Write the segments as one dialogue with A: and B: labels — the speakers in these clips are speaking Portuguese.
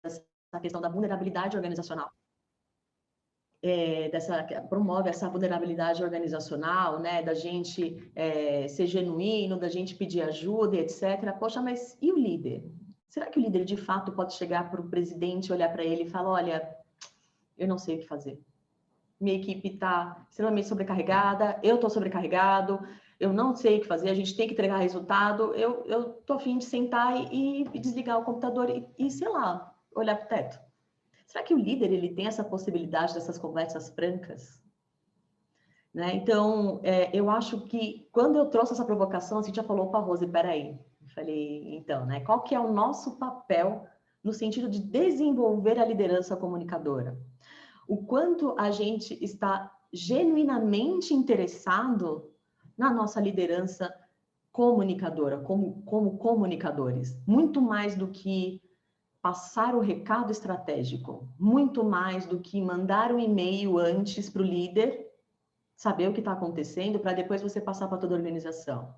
A: Essa questão da vulnerabilidade organizacional. Promove essa vulnerabilidade organizacional, né, da gente ser genuíno, da gente pedir ajuda, etc. Poxa, mas e o líder? Será que o líder, de fato, pode chegar para o presidente, olhar para ele e falar, olha, eu não sei o que fazer. Minha equipe está extremamente sobrecarregada, eu estou sobrecarregado, eu não sei o que fazer, a gente tem que entregar resultado, eu estou a fim de sentar e desligar o computador e, sei lá, olhar para o teto. Será que o líder ele tem essa possibilidade dessas conversas francas? Né? Então, eu acho que quando eu trouxe essa provocação, a gente já falou para a Rose, peraí. Eu falei, então, né, qual que é o nosso papel no sentido de desenvolver a liderança comunicadora? O quanto a gente está genuinamente interessado na nossa liderança comunicadora, como comunicadores. Muito mais do que passar o recado estratégico, muito mais do que mandar um e-mail antes para o líder, saber o que está acontecendo, para depois você passar para toda a organização.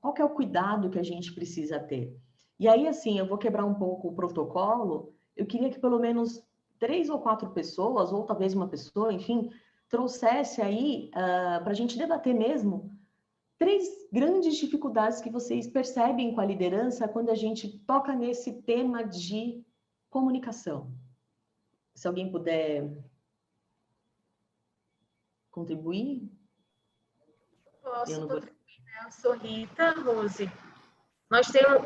A: Qual que é o cuidado que a gente precisa ter? E aí, assim, eu vou quebrar um pouco o protocolo, eu queria que pelo menos 3 ou 4 pessoas, ou talvez uma pessoa, enfim, trouxesse aí, para a gente debater mesmo, 3 grandes dificuldades que vocês percebem com a liderança quando a gente toca nesse tema de comunicação. Se alguém puder contribuir.
B: Posso contribuir, né? Eu sou Rita, Rose.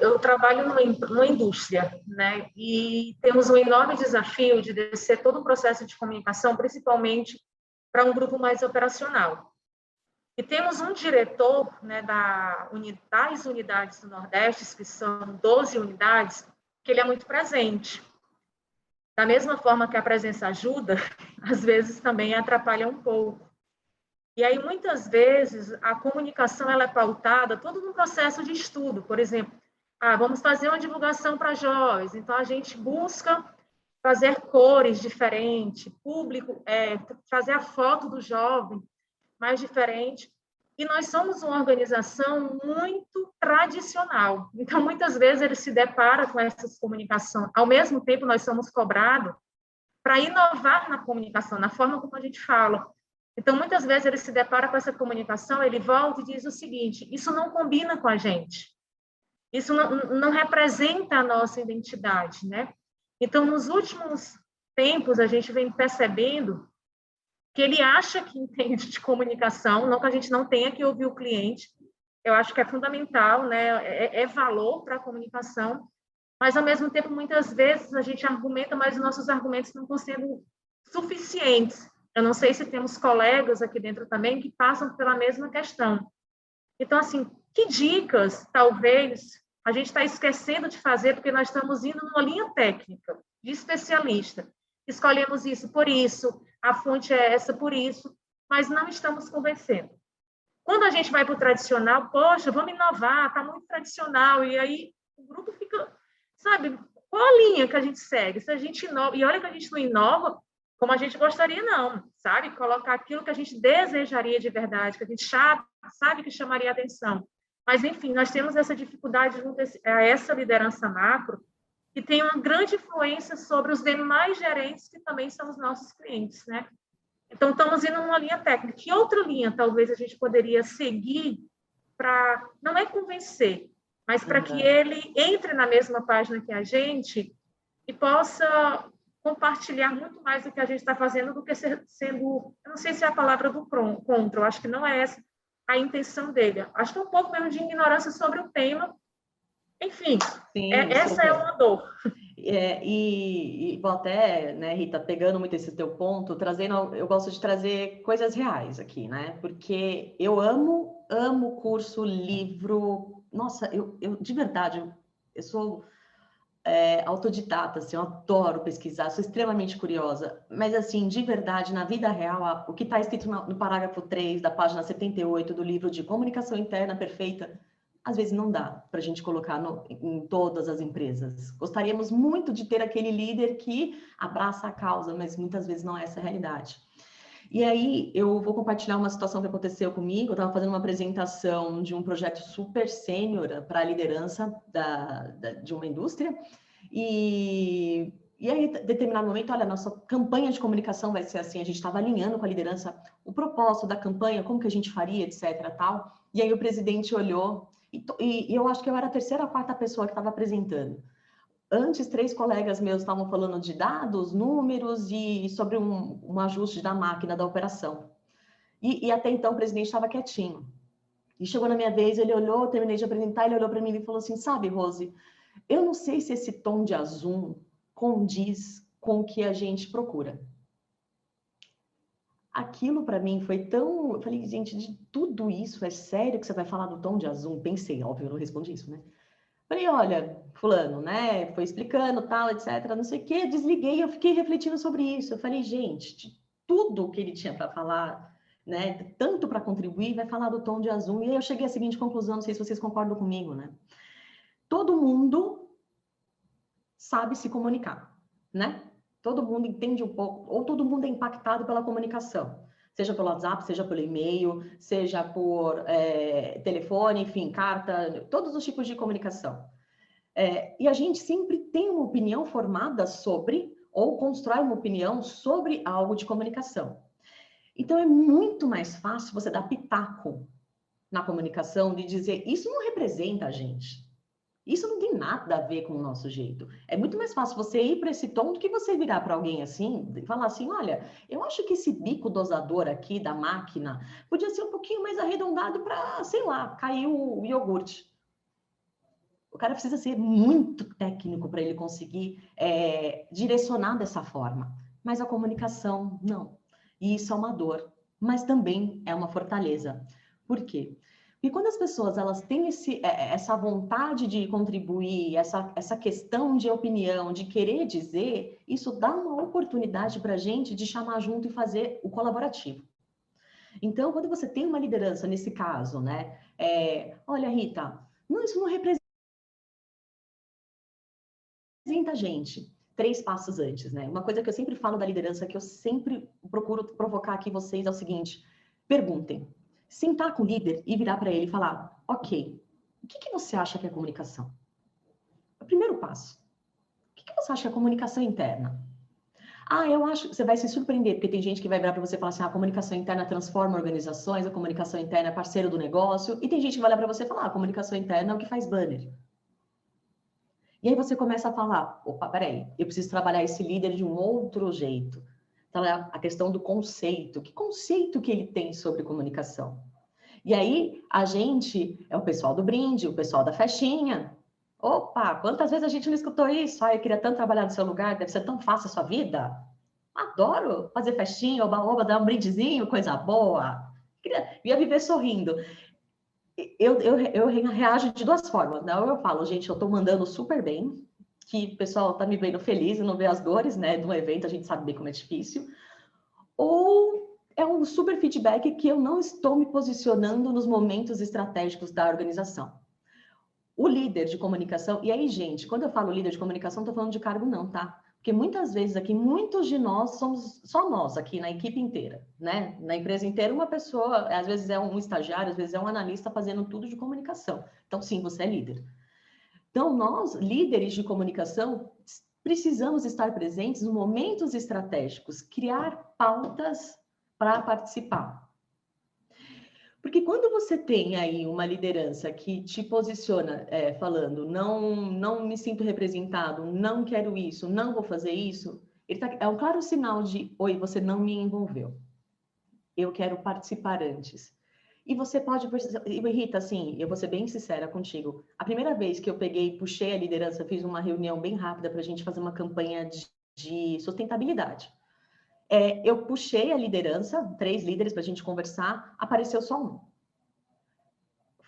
B: Eu trabalho numa indústria, né? E temos um enorme desafio de descer todo o processo de comunicação, principalmente para um grupo mais operacional. E temos um diretor, né, das unidades do Nordeste, que são 12 unidades, que ele é muito presente. Da mesma forma que a presença ajuda, às vezes também atrapalha um pouco. E aí, muitas vezes, a comunicação ela é pautada todo no processo de estudo. Por exemplo, vamos fazer uma divulgação para jovens, então a gente busca fazer cores diferentes, fazer a foto do jovem mais diferente. E nós somos uma organização muito tradicional. Então, muitas vezes, ele se depara com essas comunicações. Ao mesmo tempo, nós somos cobrados para inovar na comunicação, na forma como a gente fala. Então, muitas vezes, ele se depara com essa comunicação, ele volta e diz o seguinte, isso não combina com a gente. Isso não representa a nossa identidade, né? Então, nos últimos tempos, a gente vem percebendo que ele acha que entende de comunicação, não que a gente não tenha que ouvir o cliente. Eu acho que é fundamental, né? É valor para a comunicação, mas, ao mesmo tempo, muitas vezes a gente argumenta, mas os nossos argumentos não estão sendo suficientes. Eu não sei se temos colegas aqui dentro também que passam pela mesma questão. Então, assim, que dicas, talvez, a gente está esquecendo de fazer porque nós estamos indo numa linha técnica, de especialista. Escolhemos isso por isso, a fonte é essa por isso, mas não estamos convencendo. Quando a gente vai para o tradicional, poxa, vamos inovar, está muito tradicional, e aí o grupo fica, sabe, qual a linha que a gente segue? Se a gente inova, e olha que a gente não inova como a gente gostaria, não, sabe? Colocar aquilo que a gente desejaria de verdade, que a gente sabe que chamaria atenção. Mas, enfim, nós temos essa dificuldade junto a essa liderança macro, que tem uma grande influência sobre os demais gerentes, que também são os nossos clientes, né? Então, estamos indo numa linha técnica. Que outra linha, talvez, a gente poderia seguir para, não é convencer, mas para que ele entre na mesma página que a gente e possa compartilhar muito mais do que a gente está fazendo do que sendo, eu não sei se é a palavra do contra, eu acho que não é essa a intenção dele. Acho que é um pouco mesmo de ignorância sobre o tema. Enfim, sim, essa é uma dor.
A: E vou até, né, Rita, pegando muito esse teu ponto, eu gosto de trazer coisas reais aqui, né? Porque eu amo curso, livro. Nossa, eu de verdade, eu sou autodidata, assim, eu adoro pesquisar, sou extremamente curiosa, mas assim, de verdade, na vida real, o que está escrito no parágrafo 3 da página 78 do livro de Comunicação Interna Perfeita, às vezes não dá para a gente colocar em todas as empresas. Gostaríamos muito de ter aquele líder que abraça a causa, mas muitas vezes não é essa a realidade. E aí, eu vou compartilhar uma situação que aconteceu comigo. Eu estava fazendo uma apresentação de um projeto super sênior para a liderança de uma indústria. E aí, em determinado momento, olha, nossa campanha de comunicação vai ser assim, a gente estava alinhando com a liderança o propósito da campanha, como que a gente faria, etc, tal. E aí o presidente olhou, e eu acho que eu era a terceira ou quarta pessoa que estava apresentando. Antes, 3 colegas meus estavam falando de dados, números e sobre um ajuste da máquina, da operação. E até então o presidente estava quietinho. E chegou na minha vez, ele olhou, eu terminei de apresentar, ele olhou para mim e falou assim, sabe, Rose, eu não sei se esse tom de azul condiz com o que a gente procura. Aquilo para mim foi tão... Eu falei, gente, de tudo isso, é sério que você vai falar do tom de azul? Pensei, óbvio, eu não respondi isso, né? Falei, olha, fulano, né? Foi explicando, tal, etc, não sei o quê. Desliguei, eu fiquei refletindo sobre isso. Eu falei, gente, de tudo que ele tinha para falar, né? Tanto para contribuir, vai falar do tom de azul. E aí eu cheguei à seguinte conclusão, não sei se vocês concordam comigo, né? Todo mundo sabe se comunicar, né? Todo mundo entende um pouco, ou todo mundo é impactado pela comunicação, seja pelo WhatsApp, seja pelo e-mail, seja por telefone, enfim, carta, todos os tipos de comunicação. E a gente sempre tem uma opinião formada sobre, ou constrói uma opinião sobre algo de comunicação. Então, é muito mais fácil você dar pitaco na comunicação, de dizer, isso não representa a gente. Isso não tem nada a ver com o nosso jeito. É muito mais fácil você ir para esse tom do que você virar para alguém assim e falar assim, olha, eu acho que esse bico dosador aqui da máquina podia ser um pouquinho mais arredondado para, sei lá, cair o iogurte. O cara precisa ser muito técnico para ele conseguir direcionar dessa forma. Mas a comunicação, não. E isso é uma dor, mas também é uma fortaleza. Por quê? Porque quando as pessoas elas têm essa vontade de contribuir, essa questão de opinião, de querer dizer, isso dá uma oportunidade para a gente de chamar junto e fazer o colaborativo. Então, quando você tem uma liderança, nesse caso, né? Olha, Rita, isso não representa a gente 3 passos antes, né? Uma coisa que eu sempre falo da liderança, que eu sempre procuro provocar aqui vocês é o seguinte: perguntem. Sentar com o líder e virar para ele e falar, ok, o que você acha que é comunicação? O primeiro passo. O que você acha que é comunicação interna? Eu acho que você vai se surpreender, porque tem gente que vai virar para você e falar assim, a comunicação interna transforma organizações, a comunicação interna é parceiro do negócio, e tem gente que vai olhar para você e falar, a comunicação interna é o que faz banner. E aí você começa a falar, opa, peraí, eu preciso trabalhar esse líder de um outro jeito. Então, a questão do conceito. Que conceito que ele tem sobre comunicação? E aí, a gente, é o pessoal do brinde, o pessoal da festinha. Opa, quantas vezes a gente não escutou isso? Eu queria tanto trabalhar no seu lugar, deve ser tão fácil a sua vida. Adoro fazer festinha, oba-oba, dar um brindezinho, coisa boa. Ia viver sorrindo. Eu reajo de 2 formas, né? Ou eu falo, gente, eu tô mandando super bem, que o pessoal tá me vendo feliz e não vê as dores, né? De um evento, a gente sabe bem como é difícil. Ou é um super feedback que eu não estou me posicionando nos momentos estratégicos da organização. O líder de comunicação, e aí, gente, quando eu falo líder de comunicação, não tô falando de cargo não, tá? Porque muitas vezes aqui, muitos de nós somos só nós aqui na equipe inteira, né? Na empresa inteira, uma pessoa, às vezes é um estagiário, às vezes é um analista fazendo tudo de comunicação. Então, sim, você é líder. Então, nós, líderes de comunicação, precisamos estar presentes nos momentos estratégicos, criar pautas para participar. Porque quando você tem aí uma liderança que te posiciona falando, não me sinto representado, não quero isso, não vou fazer isso, é um claro sinal de, oi, você não me envolveu. Eu quero participar antes. E você pode, Rita, assim, eu vou ser bem sincera contigo. A primeira vez que eu peguei, puxei a liderança, fiz uma reunião bem rápida para a gente fazer uma campanha de sustentabilidade. Eu puxei a liderança, 3 líderes para a gente conversar, apareceu só um.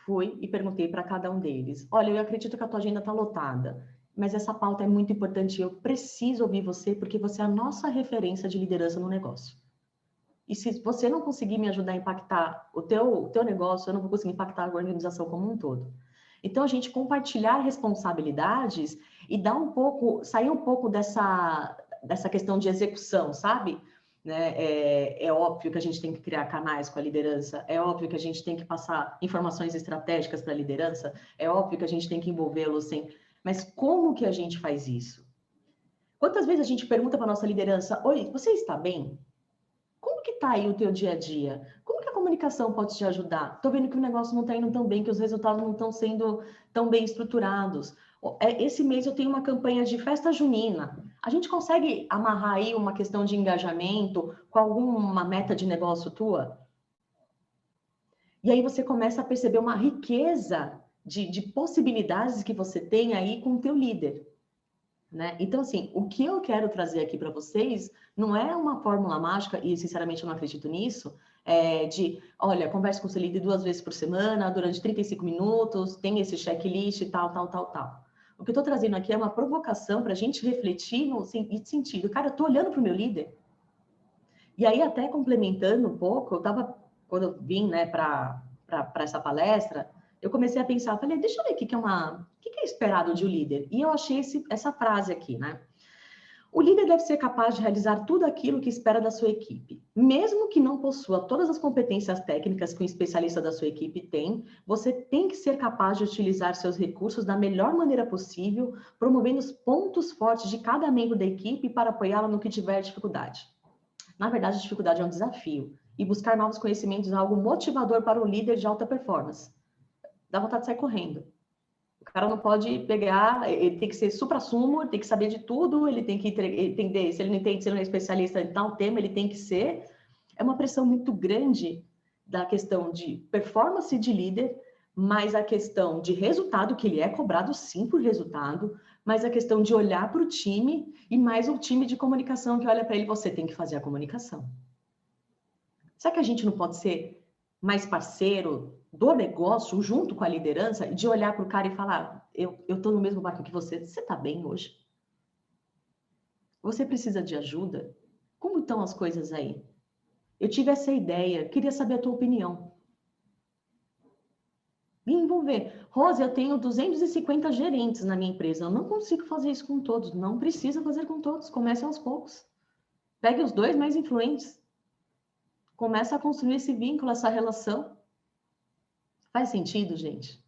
A: Fui e perguntei para cada um deles, olha, eu acredito que a tua agenda está lotada, mas essa pauta é muito importante, eu preciso ouvir você, porque você é a nossa referência de liderança no negócio. E se você não conseguir me ajudar a impactar o teu negócio, eu não vou conseguir impactar a organização como um todo. Então, a gente compartilhar responsabilidades e sair um pouco dessa questão de execução, sabe? né? É óbvio que a gente tem que criar canais com a liderança, é óbvio que a gente tem que passar informações estratégicas para a liderança, é óbvio que a gente tem que envolvê-los sem... Mas como que a gente faz isso? Quantas vezes a gente pergunta para a nossa liderança, oi, você está bem? Como que está aí o teu dia a dia? Como que a comunicação pode te ajudar? Estou vendo que o negócio não está indo tão bem, que os resultados não estão sendo tão bem estruturados. Esse mês eu tenho uma campanha de festa junina. A gente consegue amarrar aí uma questão de engajamento com alguma meta de negócio tua? E aí você começa a perceber uma riqueza de possibilidades que você tem aí com o teu líder. Né? Então, assim, o que eu quero trazer aqui para vocês não é uma fórmula mágica, e sinceramente eu não acredito nisso, olha, converse com o seu líder 2 vezes por semana, durante 35 minutos, tem esse checklist, tal, tal, tal, tal. O que eu estou trazendo aqui é uma provocação para a gente refletir no sentido, cara, eu estou olhando para o meu líder. E aí, até complementando um pouco, quando eu vim, né, para essa palestra, eu comecei a pensar, falei, deixa eu ver o que é esperado de um líder. E eu achei essa frase aqui, né? O líder deve ser capaz de realizar tudo aquilo que espera da sua equipe. Mesmo que não possua todas as competências técnicas que um especialista da sua equipe tem, você tem que ser capaz de utilizar seus recursos da melhor maneira possível, promovendo os pontos fortes de cada membro da equipe para apoiá-la no que tiver dificuldade. Na verdade, a dificuldade é um desafio. E buscar novos conhecimentos é algo motivador para um líder de alta performance. Dá vontade de sair correndo. O cara não pode pegar, ele tem que ser supra-sumo, ele tem que saber de tudo, ele tem que entender, se ele não entende, se ele não é especialista em tal tema, ele tem que ser. É uma pressão muito grande da questão de performance de líder, mas a questão de resultado, que ele é cobrado sim por resultado, mas a questão de olhar para o time e mais o time de comunicação que olha para ele, você tem que fazer a comunicação. Será que a gente não pode ser mais parceiro do negócio junto com a liderança, de olhar para o cara e falar, eu estou no mesmo barco que você está bem hoje? Você precisa de ajuda? Como estão as coisas aí? Eu tive essa ideia, queria saber a tua opinião. Me envolver. Rose, eu tenho 250 gerentes na minha empresa, eu não consigo fazer isso com todos, não precisa fazer com todos, comece aos poucos. Pegue os 2 mais influentes. Começa a construir esse vínculo, essa relação. Faz sentido, gente?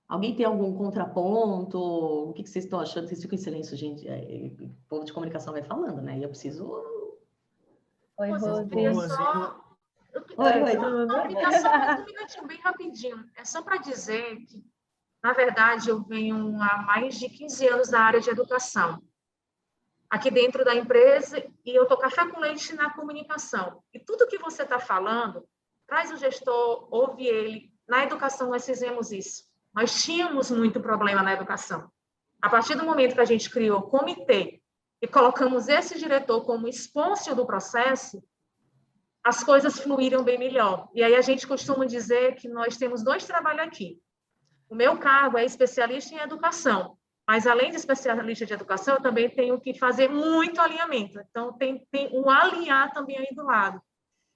A: Alguém tem algum contraponto? O que vocês estão achando? Vocês ficam em silêncio, gente. O povo de comunicação vai falando, né? E eu preciso...
C: Oi, Rose.
B: Eu queria só...
A: Oi,
B: só um minutinho, bem rapidinho. É só para dizer que, na verdade, eu venho há mais de 15 anos na área de educação, aqui dentro da empresa, e eu estou café com leite na comunicação. E tudo que você está falando, traz o gestor, ouve ele. Na educação, nós fizemos isso. Nós tínhamos muito problema na educação. A partir do momento que a gente criou o comitê e colocamos esse diretor como espôncio do processo, as coisas fluíram bem melhor. E aí a gente costuma dizer que nós temos 2 trabalhos aqui. O meu cargo é especialista em educação, mas além de especialista de educação, eu também tenho que fazer muito alinhamento. Então, tem um alinhar também aí do lado.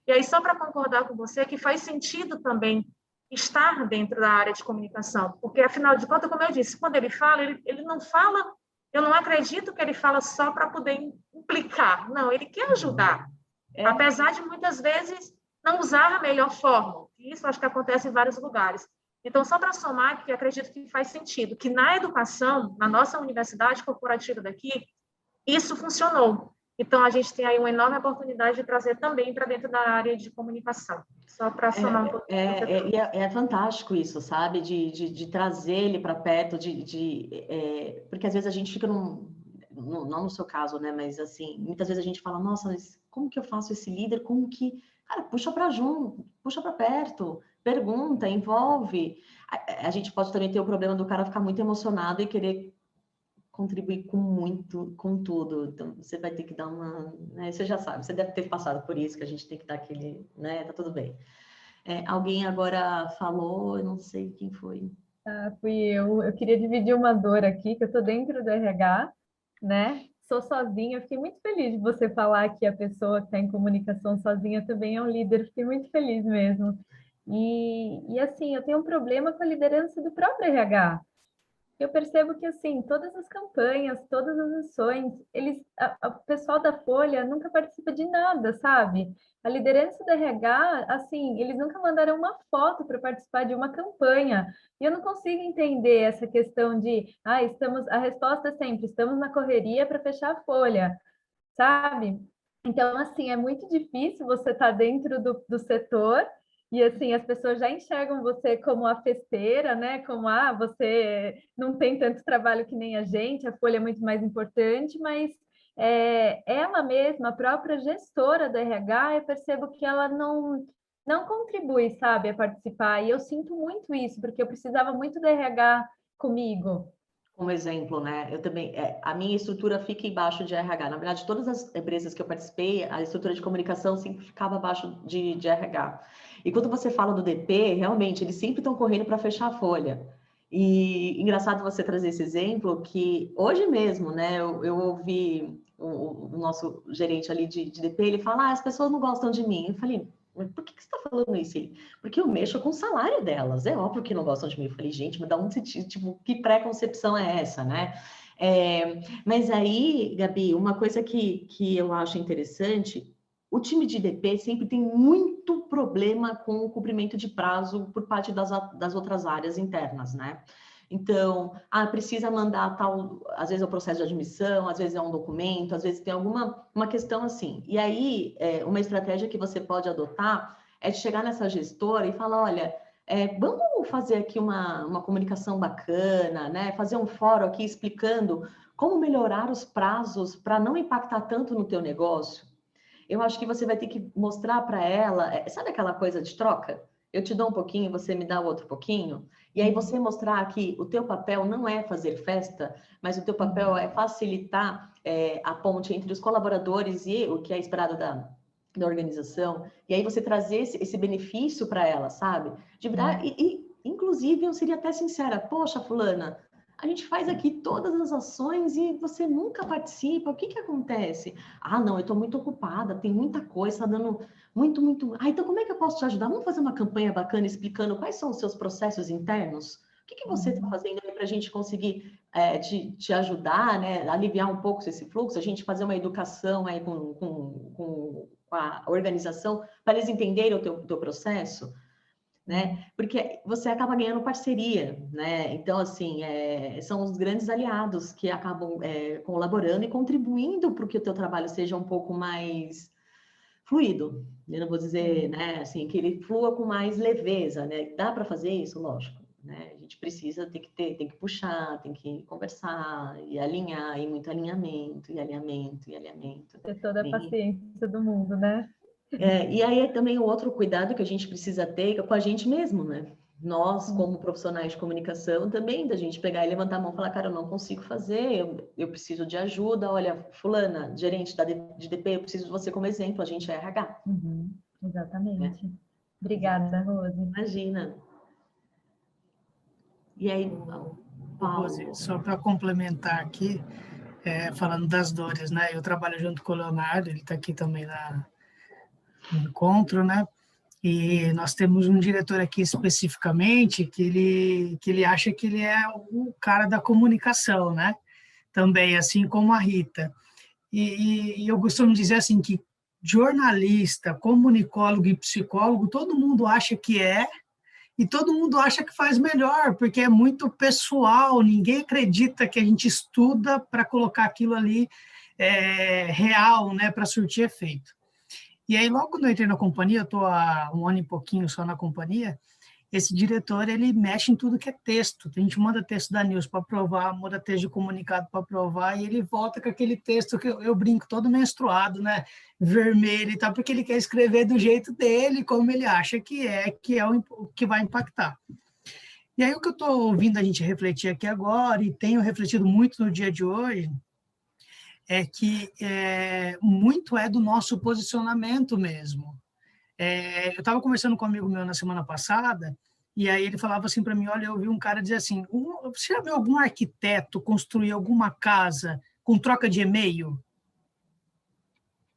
B: E aí, só para concordar com você, que faz sentido também estar dentro da área de comunicação, porque, afinal de contas, como eu disse, quando ele fala, ele não fala, eu não acredito que ele fala só para poder implicar. Não, ele quer ajudar. Apesar de, muitas vezes, não usar a melhor forma. Isso acho que acontece em vários lugares. Então, só para somar, que acredito que faz sentido, que na educação, na nossa universidade corporativa daqui, isso funcionou. Então, a gente tem aí uma enorme oportunidade de trazer também para dentro da área de comunicação. Só para somar um pouquinho.
A: É fantástico isso, sabe? De trazer ele para perto, porque às vezes a gente fica não no seu caso, né? Mas assim, muitas vezes a gente fala, nossa, mas como que eu faço esse líder? Como que... Cara, puxa para junto, puxa para perto, pergunta, envolve. A gente pode também ter o problema do cara ficar muito emocionado e querer contribuir com tudo. Então, você vai ter que dar uma... Né? Você já sabe, você deve ter passado por isso, que a gente tem que dar aquele... Né? Tá tudo bem. Alguém agora falou, eu não sei quem foi.
C: Fui eu. Eu queria dividir uma dor aqui, que eu estou dentro do RH, né? Sou sozinha. Fiquei muito feliz de você falar que a pessoa que está em comunicação sozinha também é um líder. Fiquei muito feliz mesmo. E assim, eu tenho um problema com a liderança do próprio RH. Eu percebo que, assim, todas as campanhas, todas as ações, o pessoal da Folha nunca participa de nada, sabe? A liderança da RH, assim, eles nunca mandaram uma foto para participar de uma campanha. E eu não consigo entender essa questão de, a resposta é sempre, estamos na correria para fechar a Folha, sabe? Então, assim, é muito difícil você estar dentro do setor e, assim, as pessoas já enxergam você como a festeira, né? Como, você não tem tanto trabalho que nem a gente, a Folha é muito mais importante, mas ela mesma, a própria gestora da RH, eu percebo que ela não contribui, sabe, a participar. E eu sinto muito isso, porque eu precisava muito da RH comigo.
A: Como exemplo, né? Eu também, a minha estrutura fica embaixo de RH. Na verdade, todas as empresas que eu participei, a estrutura de comunicação sempre ficava abaixo de RH. E quando você fala do DP, realmente, eles sempre estão correndo para fechar a folha. E engraçado você trazer esse exemplo, que hoje mesmo, né, eu ouvi o nosso gerente ali de DP, ele fala, as pessoas não gostam de mim. Eu falei, mas por que você está falando isso? Porque eu mexo com o salário delas. É óbvio que não gostam de mim. Eu falei, gente, mas dá um sentido, tipo, que pré-concepção é essa, né? Mas aí, Gabi, uma coisa que eu acho interessante, o time de DP sempre tem muito problema com o cumprimento de prazo por parte das outras áreas internas, né? Então, precisa mandar tal, às vezes é o processo de admissão, às vezes é um documento, às vezes tem uma questão assim. E aí, uma estratégia que você pode adotar é de chegar nessa gestora e falar, olha, vamos fazer aqui uma comunicação bacana, né? Fazer um fórum aqui explicando como melhorar os prazos para não impactar tanto no teu negócio. Eu acho que você vai ter que mostrar para ela, sabe aquela coisa de troca? Eu te dou um pouquinho, você me dá o outro pouquinho. E aí você mostrar que o teu papel não é fazer festa, mas o teu papel é facilitar a ponte entre os colaboradores e o que é esperado da organização. E aí você trazer esse benefício para ela, sabe? De virar, inclusive, eu seria até sincera, poxa, fulana, a gente faz aqui todas as ações e você nunca participa, o que que acontece? Não, eu estou muito ocupada, tem muita coisa, está dando muito. Então como é que eu posso te ajudar? Vamos fazer uma campanha bacana explicando quais são os seus processos internos? O que que você está fazendo aí para a gente conseguir te ajudar, né? Aliviar um pouco esse fluxo, a gente fazer uma educação aí com a organização para eles entenderem o teu processo? Né? Porque você acaba ganhando parceria, né? Então, assim, são os grandes aliados que acabam colaborando e contribuindo para que o teu trabalho seja um pouco mais fluido. Eu não vou dizer, né, assim, que ele flua com mais leveza, né? Dá para fazer isso, lógico, né? A gente precisa, tem que puxar, tem que conversar e alinhar, e muito alinhamento, e alinhamento, e alinhamento.
C: Ter toda a paciência do mundo, né?
A: E aí é também o outro cuidado que a gente precisa ter com a gente mesmo, né? Nós, como profissionais de comunicação, também da gente pegar e levantar a mão e falar, cara, eu não consigo fazer, eu preciso de ajuda, olha, fulana, gerente de DP, eu preciso de você como exemplo, a gente é RH.
C: Exatamente. Obrigada, Rose.
A: Imagina. E aí, Paulo?
D: Rose, só para complementar aqui, falando das dores, né? Eu trabalho junto com o Leonardo, ele está aqui também no encontro, né? E nós temos um diretor aqui especificamente que ele acha que ele é o cara da comunicação, né? Também, assim como a Rita. E eu costumo dizer assim que jornalista, comunicólogo e psicólogo, todo mundo acha que e todo mundo acha que faz melhor, porque é muito pessoal, ninguém acredita que a gente estuda para colocar aquilo ali real, né, para surtir efeito. E aí, logo quando eu entrei na companhia, eu estou há 1 ano e pouquinho só na companhia, esse diretor, ele mexe em tudo que é texto. A gente manda texto da News para aprovar, manda texto de comunicado para aprovar, e ele volta com aquele texto que eu brinco todo menstruado, né, vermelho e tal, porque ele quer escrever do jeito dele, como ele acha que é o que vai impactar. E aí, o que eu estou ouvindo a gente refletir aqui agora, e tenho refletido muito no dia de hoje, é que muito é do nosso posicionamento mesmo. Eu estava conversando com um amigo meu na semana passada, e aí ele falava assim para mim, olha, eu vi um cara dizer assim, você já viu algum arquiteto construir alguma casa com troca de e-mail?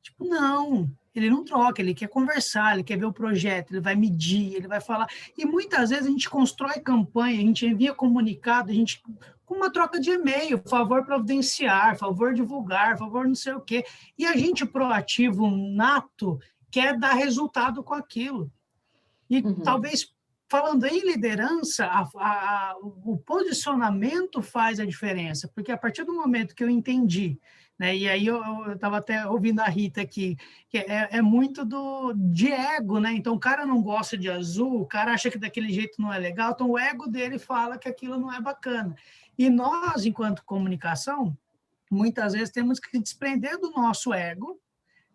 D: Tipo, não, ele não troca, ele quer conversar, ele quer ver o projeto, ele vai medir, ele vai falar. E muitas vezes a gente constrói campanha, a gente envia comunicado, a gente com uma troca de e-mail, favor providenciar, favor divulgar, favor não sei o quê. E a gente proativo, nato, quer dar resultado com aquilo. E talvez, falando em liderança, o posicionamento faz a diferença, porque a partir do momento que eu entendi, né, e aí eu estava até ouvindo a Rita aqui, que é muito de ego, né? Então o cara não gosta de azul, o cara acha que daquele jeito não é legal, então o ego dele fala que aquilo não é bacana. E nós, enquanto comunicação, muitas vezes temos que desprender do nosso ego,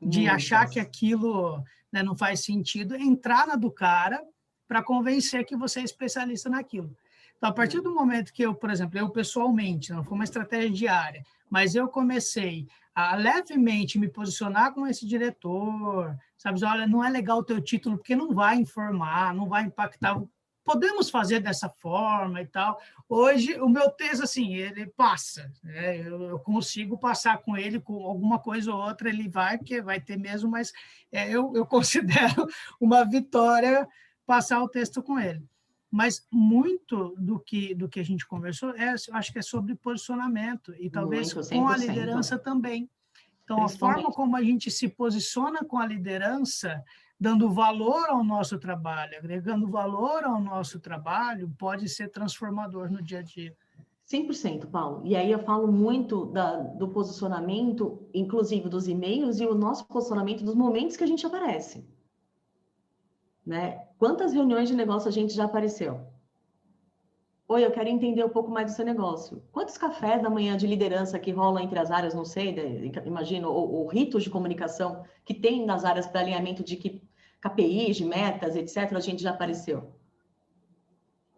D: de achar que aquilo, né, não faz sentido, entrar na do cara para convencer que você é especialista naquilo. Então, a partir do momento que eu, por exemplo, eu pessoalmente, não foi uma estratégia diária, mas eu comecei a levemente me posicionar com esse diretor, sabe, olha, não é legal o teu título porque não vai informar, não vai impactar, podemos fazer dessa forma e tal. Hoje, o meu texto, assim, ele passa, né? Eu consigo passar com ele, com alguma coisa ou outra, ele vai, porque vai ter mesmo, mas eu considero uma vitória passar o texto com ele. Mas muito do que a gente conversou, eu acho que é sobre posicionamento, e talvez
A: muito,
D: com a liderança também. Então, a forma como a gente se posiciona com a liderança, dando valor ao nosso trabalho, agregando valor ao nosso trabalho, pode ser transformador no dia a dia.
A: 100%, Paulo. E aí eu falo muito do posicionamento, inclusive dos e-mails, e o nosso posicionamento dos momentos que a gente aparece. Né? Quantas reuniões de negócio a gente já apareceu? Oi, eu quero entender um pouco mais do seu negócio. Quantos cafés da manhã de liderança que rolam entre as áreas, não sei, imagino, ou ritos de comunicação que tem nas áreas para alinhamento de KPIs, de metas, etc., a gente já apareceu.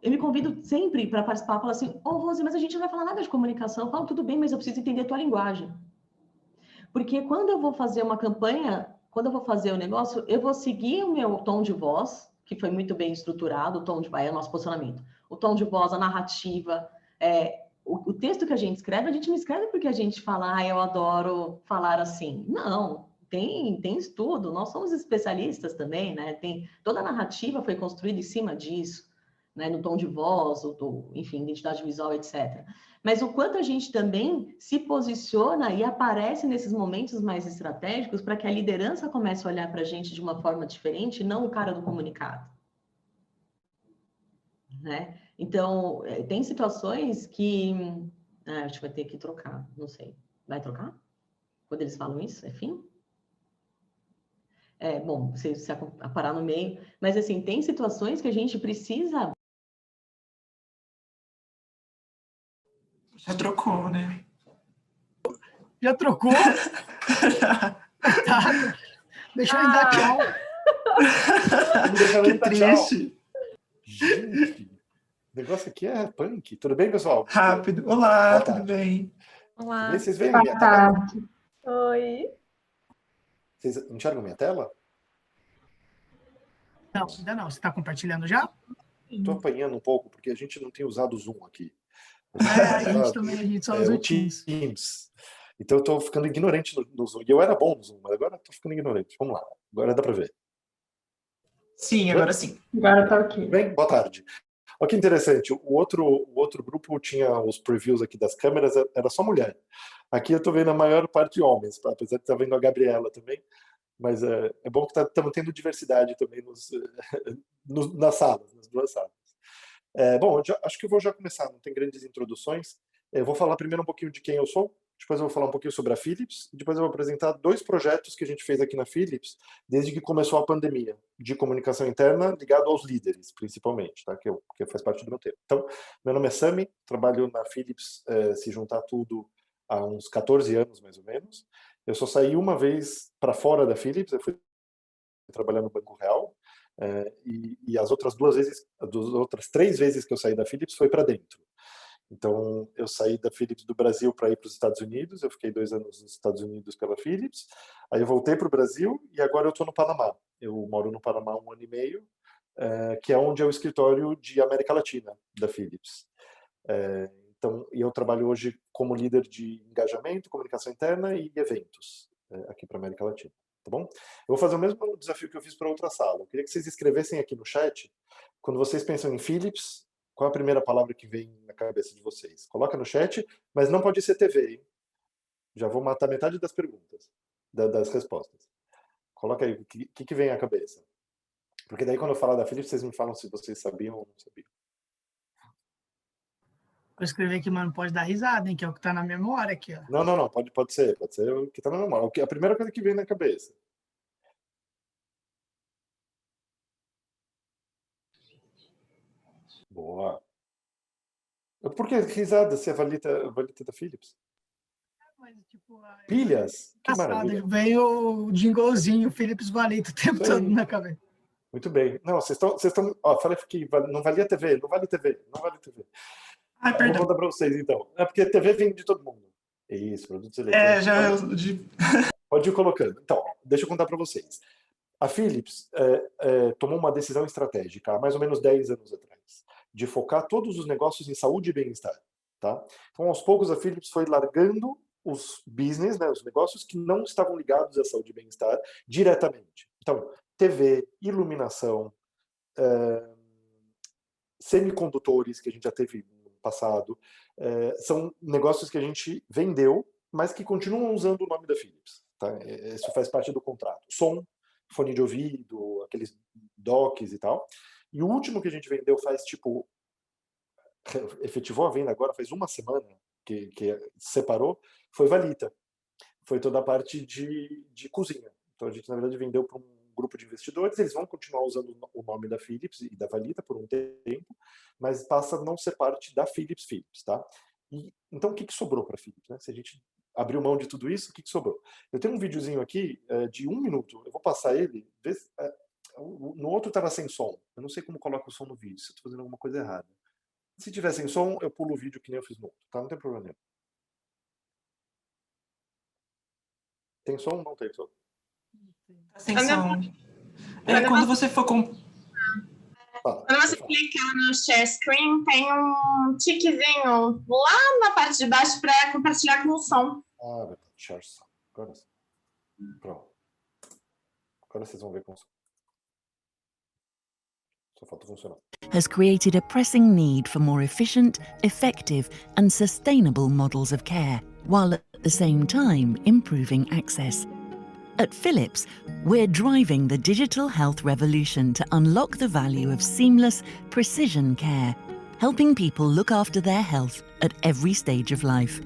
A: Eu me convido sempre para participar, falo assim, Rose, mas a gente não vai falar nada de comunicação. Eu falo, tudo bem, mas eu preciso entender a tua linguagem. Porque quando eu vou fazer uma campanha, quando eu vou fazer o negócio, eu vou seguir o meu tom de voz, que foi muito bem estruturado, o tom de voz é o nosso posicionamento. O tom de voz, a narrativa, o texto que a gente não escreve porque a gente fala, eu adoro falar assim. Não, tem estudo, nós somos especialistas também, né? Toda a narrativa foi construída em cima disso, né? No tom de voz, enfim, identidade visual, etc. Mas o quanto a gente também se posiciona e aparece nesses momentos mais estratégicos para que a liderança comece a olhar para a gente de uma forma diferente, não o cara do comunicado. Né? Então, tem situações que... a gente vai ter que trocar, não sei. Vai trocar? Quando eles falam isso, é fim? Bom, você parar no meio. Mas, assim, tem situações que a gente precisa...
E: Já trocou, né?
D: Já trocou? Tá. Deixa eu dar tchau.
E: Que triste.
F: Gente, o negócio aqui é punk. Tudo bem, pessoal?
E: Rápido. Olá, tudo bem?
C: Olá.
F: Vocês veem a minha tela?
C: Oi.
F: Vocês enxergam minha tela?
D: Não, ainda não. Você está compartilhando já?
F: Estou apanhando um pouco, porque a gente não tem usado o Zoom aqui.
D: A gente só usa o
F: Teams. Então eu estou ficando ignorante no Zoom. E eu era bom no Zoom, mas agora estou ficando ignorante. Vamos lá. Agora dá para ver.
E: Sim, agora sim.
C: Agora está ok.
F: Tudo bem? Boa tarde. Olha que interessante. O outro grupo tinha os previews aqui das câmeras, era só mulher. Aqui eu estou vendo a maior parte de homens, apesar de estar vendo a Gabriela também. Mas é bom que estamos tendo diversidade também nas salas, nas duas salas. Bom, acho que eu vou já começar, não tem grandes introduções. Eu vou falar primeiro um pouquinho de quem eu sou, depois eu vou falar um pouquinho sobre a Philips, e depois eu vou apresentar 2 projetos que a gente fez aqui na Philips desde que começou a pandemia, de comunicação interna ligado aos líderes, principalmente, tá? que faz parte do meu tempo. Então, meu nome é Sami, trabalho na Philips, se juntar tudo, há uns 14 anos, mais ou menos. Eu só saí uma vez para fora da Philips, eu fui trabalhar no Banco Real, e as outras 3 vezes que eu saí da Philips foi para dentro. Então, eu saí da Philips do Brasil para ir para os Estados Unidos, eu fiquei 2 anos nos Estados Unidos pela Philips, aí eu voltei para o Brasil e agora eu estou no Panamá. Eu moro no Panamá há 1 ano e meio, que é onde é o escritório de América Latina da Philips. Então, eu trabalho hoje como líder de engajamento, comunicação interna e eventos aqui para a América Latina. Tá bom? Eu vou fazer o mesmo desafio que eu fiz para outra sala. Eu queria que vocês escrevessem aqui no chat, quando vocês pensam em Philips, qual é a primeira palavra que vem na cabeça de vocês. Coloca no chat, mas não pode ser TV, hein? Já vou matar metade das perguntas, das respostas. Coloca aí, o que vem à cabeça? Porque daí quando eu falar da Philips, vocês me falam se vocês sabiam ou não sabiam.
D: Vou escrever aqui, mas não pode dar risada, hein? Que é o que está na memória aqui, ó.
F: Não, pode ser o que está na memória. A primeira coisa que vem na cabeça. Boa. Por que risada se é valita da Philips?
D: Mas, tipo,
F: Pilhas? Que maravilha.
D: Veio o jinglezinho, Philips Valita o tempo todo na cabeça.
F: Muito bem. Não, vocês estão. Ó, falei que não valia TV, não vale TV, não vale TV.
E: Ai, perdão.
F: Vou contar para vocês, então. É porque TV vem de todo mundo. Isso, produtos eletrônicos. Pode ir colocando. Então, deixa eu contar para vocês. A Philips tomou uma decisão estratégica há mais ou menos 10 anos atrás, de focar todos os negócios em saúde e bem-estar. Tá? Então, aos poucos, a Philips foi largando os business, né, os negócios que não estavam ligados à saúde e bem-estar diretamente. Então, TV, iluminação, semicondutores, que a gente já teve no passado, são negócios que a gente vendeu, mas que continuam usando o nome da Philips. Tá? Isso faz parte do contrato. Som, fone de ouvido, aqueles docks e tal. E o último que a gente vendeu efetivou a venda agora, faz uma semana que separou, foi Valita. Foi toda a parte de cozinha. Então a gente, na verdade, vendeu para um grupo de investidores, eles vão continuar usando o nome da Philips e da Valita por um tempo, mas passa a não ser parte da Philips, tá? E, então, o que sobrou para a Philips, né? Se a gente abriu mão de tudo isso, o que sobrou? Eu tenho um videozinho aqui de 1 minuto, eu vou passar ele, no outro estava sem som, eu não sei como coloca o som no vídeo, se eu estou fazendo alguma coisa errada. Se tiver sem som, eu pulo o vídeo que nem eu fiz no outro, tá? Não tem problema nenhum. Tem som ou não tem som?
E: Sem som. Quando você for
G: Quando você clicar no share screen, tem um tiquezinho lá na parte de baixo para compartilhar com o som.
F: Ah, verdade. Share som. Agora sim. Pronto. Agora vocês vão ver com som. Só falta funcionar.
H: Has created a pressing need for more efficient, effective, and sustainable models of care, while at the same time improving access. At Philips, we're driving the digital health revolution to unlock the value of seamless, precision care, helping people look after their health at every stage of life.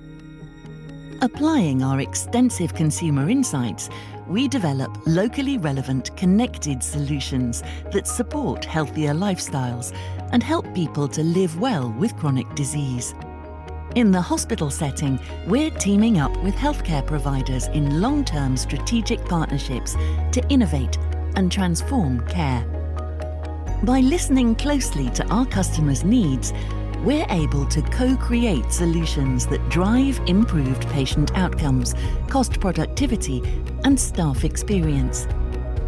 H: Applying our extensive consumer insights, we develop locally relevant, connected solutions that support healthier lifestyles and help people to live well with chronic disease. In the hospital setting, we're teaming up with healthcare providers in long-term strategic partnerships to innovate and transform care. By listening closely to our customers' needs, we're able to co-create solutions that drive improved patient outcomes, cost productivity, and staff experience.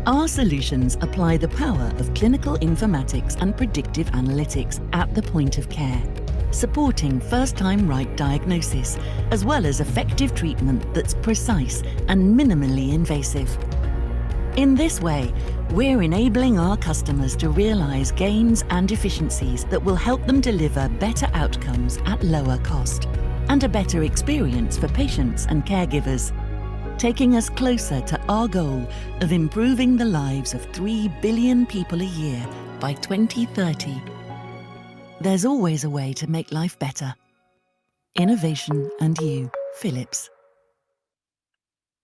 H: Our solutions apply the power of clinical informatics and predictive analytics at the point of care, supporting first-time right diagnosis, as well as effective treatment that's precise and minimally invasive. In this way, we're enabling our customers to realize gains and efficiencies that will help them deliver better outcomes at lower cost and a better experience for patients and caregivers, taking us closer to our goal of improving the lives of 3 billion people a year by 2030. There's always a way to make life better. Innovation and you, Philips.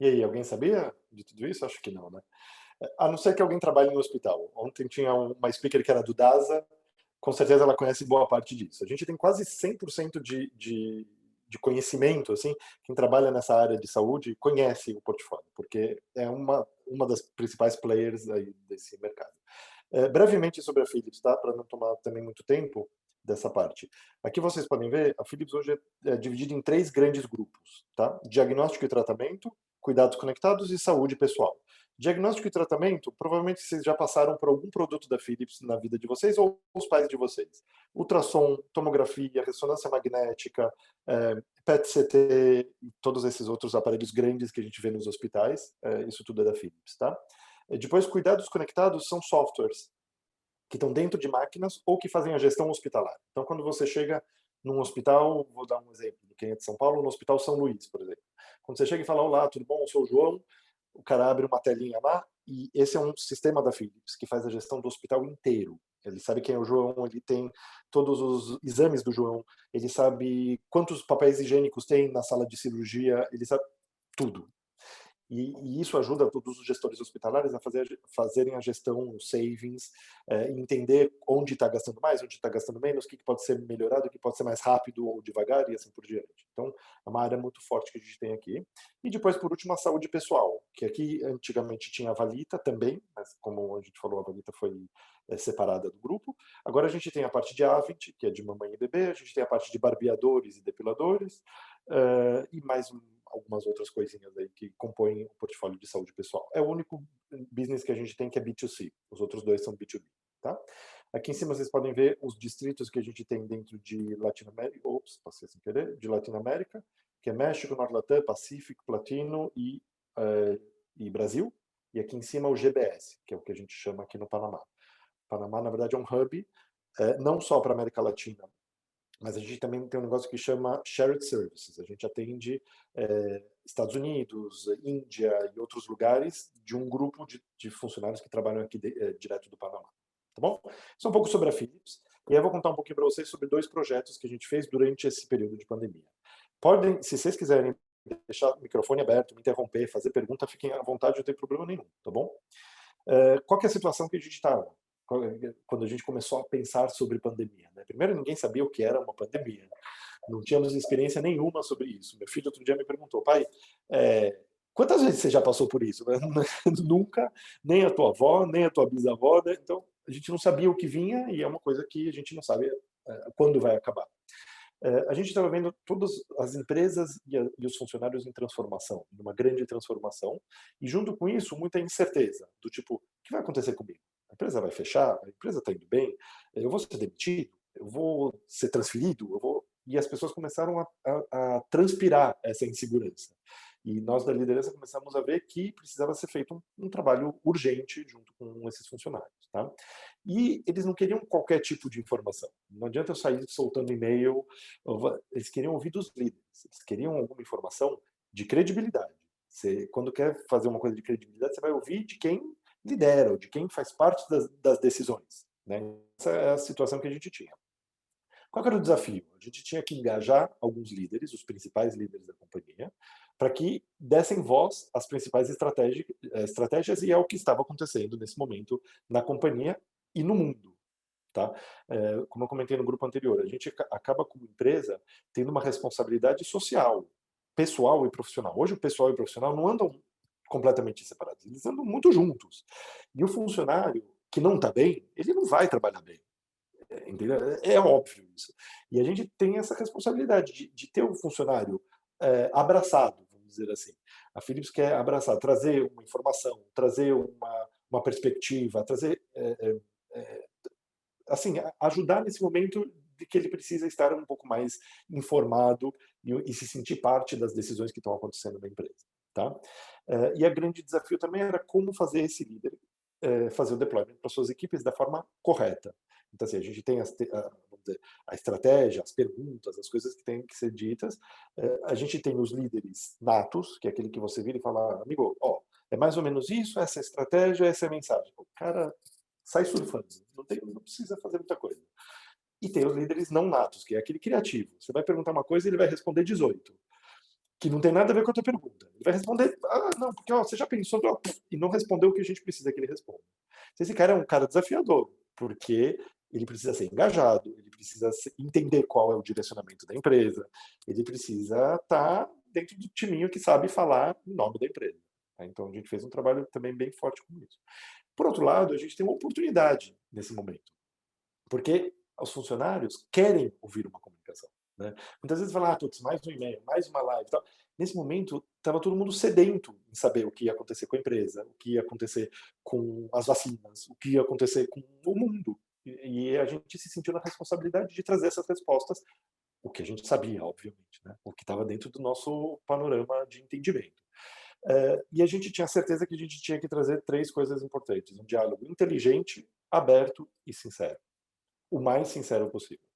F: E aí, alguém sabia de tudo isso? Acho que não, né? A não ser que alguém trabalhe no hospital. Ontem tinha uma speaker que era do DASA, com certeza ela conhece boa parte disso. A gente tem quase 100% de conhecimento, assim, quem trabalha nessa área de saúde conhece o portfólio, porque é uma das principais players aí desse mercado. Brevemente sobre a Philips, tá? Para não tomar também muito tempo dessa parte. Aqui vocês podem ver, a Philips hoje é dividida em 3 grandes grupos, tá? Diagnóstico e tratamento, cuidados conectados e saúde pessoal. Diagnóstico e tratamento, provavelmente vocês já passaram por algum produto da Philips na vida de vocês ou os pais de vocês. Ultrassom, tomografia, ressonância magnética, PET-CT e todos esses outros aparelhos grandes que a gente vê nos hospitais, isso tudo é da Philips, tá? Depois, cuidados conectados são softwares que estão dentro de máquinas ou que fazem a gestão hospitalar. Então, quando você chega num hospital, vou dar um exemplo, quem é de São Paulo, no Hospital São Luís, por exemplo. Quando você chega e fala, olá, tudo bom? Eu sou o João, o cara abre uma telinha lá, e esse é um sistema da Philips que faz a gestão do hospital inteiro. Ele sabe quem é o João, ele tem todos os exames do João, ele sabe quantos papéis higiênicos tem na sala de cirurgia, ele sabe tudo. E isso ajuda todos os gestores hospitalares a fazerem a gestão, os savings, entender onde está gastando mais, onde está gastando menos, o que pode ser melhorado, o que pode ser mais rápido ou devagar e assim por diante. Então, é uma área muito forte que a gente tem aqui. E depois, por último, a saúde pessoal, que aqui antigamente tinha a Valita também, mas como a gente falou, a Valita foi separada do grupo. Agora a gente tem a parte de Avent, que é de mamãe e bebê, a gente tem a parte de barbeadores e depiladores, e mais algumas outras coisinhas aí que compõem o portfólio de saúde pessoal. É o único business que a gente tem que é B2C, os outros dois são B2B, tá? Aqui em cima vocês podem ver os distritos que a gente tem dentro de Latinoamérica, passei sem querer, de Latinoamérica, que é México, Norte-Latam, Pacífico, Platino e Brasil, e aqui em cima o GBS, que é o que a gente chama aqui no Panamá. O Panamá, na verdade, é um hub, não só para a América Latina, mas a gente também tem um negócio que chama Shared Services. A gente atende Estados Unidos, Índia e outros lugares de um grupo de funcionários que trabalham aqui direto do Panamá. Tá bom? Isso é um pouco sobre a Philips. E aí eu vou contar um pouquinho para vocês sobre 2 projetos que a gente fez durante esse período de pandemia. Podem, se vocês quiserem deixar o microfone aberto, me interromper, fazer pergunta, fiquem à vontade, não tem problema nenhum, tá bom? Qual que é a situação que a gente estava quando a gente começou a pensar sobre pandemia, né? Primeiro, ninguém sabia o que era uma pandemia. Não tínhamos experiência nenhuma sobre isso. Meu filho outro dia me perguntou, pai, quantas vezes você já passou por isso? Nunca, nem a tua avó, nem a tua bisavó, né? Então, a gente não sabia o que vinha e é uma coisa que a gente não sabe quando vai acabar. A gente estava vendo todas as empresas e os funcionários em transformação, numa grande transformação, e junto com isso, muita incerteza, do tipo, o que vai acontecer comigo? A empresa vai fechar? A empresa está indo bem? Eu vou ser demitido? Eu vou ser transferido? E as pessoas começaram a transpirar essa insegurança. E nós da liderança começamos a ver que precisava ser feito um trabalho urgente junto com esses funcionários, tá? E eles não queriam qualquer tipo de informação. Não adianta eu sair soltando e-mail. Eles queriam ouvir dos líderes. Eles queriam alguma informação de credibilidade. Você, quando quer fazer uma coisa de credibilidade, você vai ouvir de quem lidera, ou de quem faz parte das decisões, né? Essa é a situação que a gente tinha. Qual era o desafio? A gente tinha que engajar alguns líderes, os principais líderes da companhia, para que dessem voz às principais estratégias, e é o que estava acontecendo nesse momento na companhia e no mundo. Tá? Como eu comentei no grupo anterior, a gente acaba como empresa tendo uma responsabilidade social, pessoal e profissional. Hoje o pessoal e o profissional não andam completamente separados, eles andam muito juntos. E o funcionário que não está bem, ele não vai trabalhar bem. Entendeu? É óbvio isso. E a gente tem essa responsabilidade de ter um funcionário abraçado, vamos dizer assim. A Philips quer abraçar, trazer uma informação, trazer uma perspectiva, trazer assim, ajudar nesse momento de que ele precisa estar um pouco mais informado e se sentir parte das decisões que estão acontecendo na empresa. Tá? E o grande desafio também era como fazer esse líder fazer o deployment para suas equipes da forma correta. Então, assim, a gente tem vamos dizer, a estratégia, as perguntas, as coisas que têm que ser ditas. A gente tem os líderes natos, que é aquele que você vira e fala, amigo, ó, é mais ou menos isso, essa é a estratégia, essa é a mensagem. O cara sai surfando, não precisa fazer muita coisa. E tem os líderes não natos, que é aquele criativo. Você vai perguntar uma coisa e ele vai responder 18. Que não tem nada a ver com a tua pergunta. Ele vai responder, não, porque ó, você já pensou, e não respondeu o que a gente precisa que ele responda. Esse cara é um cara desafiador, porque ele precisa ser engajado, ele precisa entender qual é o direcionamento da empresa, ele precisa estar dentro do timinho que sabe falar o nome da empresa. Então a gente fez um trabalho também bem forte com isso. Por outro lado, a gente tem uma oportunidade nesse momento, porque os funcionários querem ouvir uma comunicação. Né? Muitas vezes falam, mais um e-mail, mais uma live. Tal. Nesse momento, estava todo mundo sedento em saber o que ia acontecer com a empresa, o que ia acontecer com as vacinas, o que ia acontecer com o mundo. E a gente se sentiu na responsabilidade de trazer essas respostas, o que a gente sabia, obviamente, né? O que estava dentro do nosso panorama de entendimento. E a gente tinha certeza que a gente tinha que trazer 3 coisas importantes. Um diálogo inteligente, aberto e sincero. O mais sincero possível.